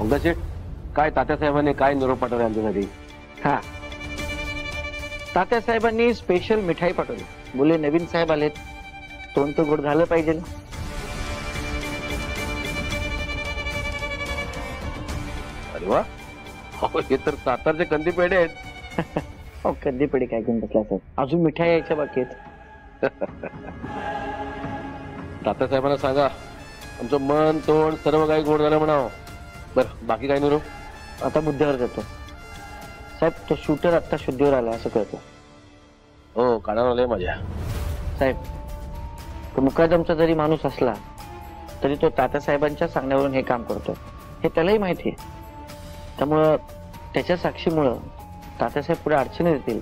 पंकज काय तात्यासाहेबांनी काय निरोप पाठवला आमच्यासाठी? हा, तात्यासाहेबांनी स्पेशल मिठाई पाठवली. बोले नवीन साहेब आलेत, तोंड तर गोड झालं पाहिजे ना. अरे वा, हे तर सातारचे कंदी पेढे आहेत. हो, कधी पिढी काय घेऊन बसला साहेब, अजून मिठाई यायच्या बाकी आहेत. तात्यासाहेबांना सांगा आमचं मन तोंड सर्व काही गोड झालं म्हणावं. बरं, बाकी काय निरोप? आता मुद्द्यावर जातो साहेब. तो शूटर आता शुद्धीवर आला असं कळतं. हो, काढायला आलंय माझ्या. साहेब, तो मुकादमचा जरी माणूस असला तरी तो तात्यासाहेबांच्या सांगण्यावरून हे काम करतो हे त्यालाही माहिती आहे. त्यामुळं त्याच्या साक्षीमुळं तात्यासाहेब पुढे अडचणी देतील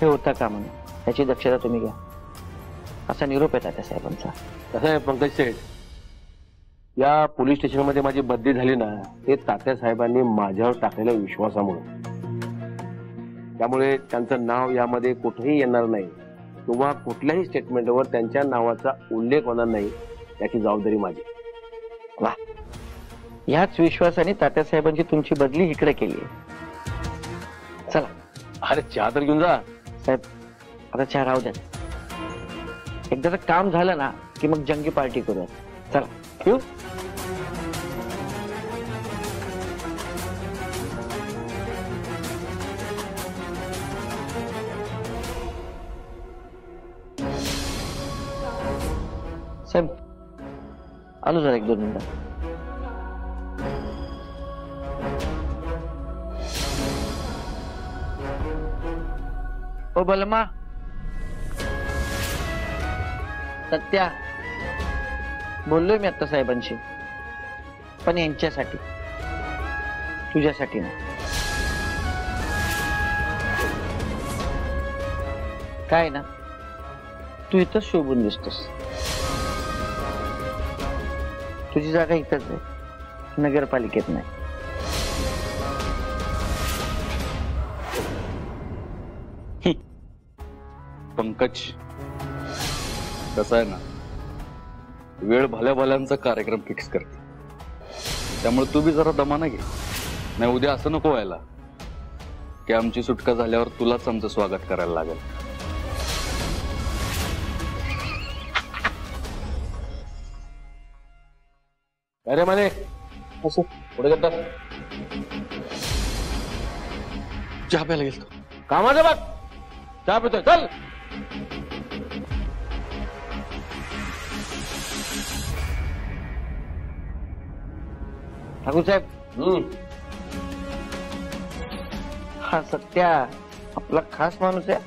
हे होता कामा नये. याची दक्षता तुम्ही घ्या, असा निरोप आहे तात्यासाहेबांचा. कसं आहे पंकज शेठ, या पोलीस स्टेशनमध्ये माझी बदली झाली ना, ते तात्यासाहेबांनी माझ्यावर टाकलेल्या विश्वासामुळे. त्यामुळे त्यांचं नाव यामध्ये कुठेही येणार नाही किंवा कुठल्याही स्टेटमेंटवर त्यांच्या नावाचा उल्लेख होणार नाही, याची जबाबदारी माझी. वा, याच विश्वासाने तात्यासाहेबांची तुमची बदली इकडे केली आहे. चला. अरे चहा तर घेऊन जा. साहेब, आता चहा राहू द्या. एकदाचं काम झालं ना की मग जंगी पार्टी करूया. चला येऊ. साहेब, आलो जरा 1-2 मिनिटं. ओ बलमा, सत्या, बोललोय मी आता साहेबांशी, पण यांच्यासाठी, तुझ्यासाठी नाही. काय ना, तू इथंच शोभून दिसतोस. तुझी जागा इथंच आहे, नगरपालिकेत नाही. पंकज, कसं आहे ना, वेळ भल्या भल्यांचा कार्यक्रम फिक्स करते. त्यामुळे तू बी जरा दमानं घे. नाही उद्या असं नको व्हायला की आमची सुटका झाल्यावर तुलाच आमचं स्वागत करायला लागेल. अरे माने, असं पुढे करतात चहा प्यायला गेलतो. कामाचं बघ, चहा पितोय, चल. ठाकूर साहेब, हा सत्या आपला खास माणूस आहे.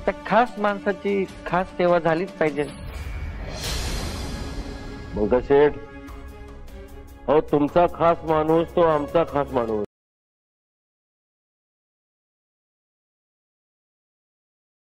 त्या खास माणसाची खास सेवा झालीच पाहिजे. पंकज शेठ, हो तुमचा खास माणूस तो आमचा खास माणूस.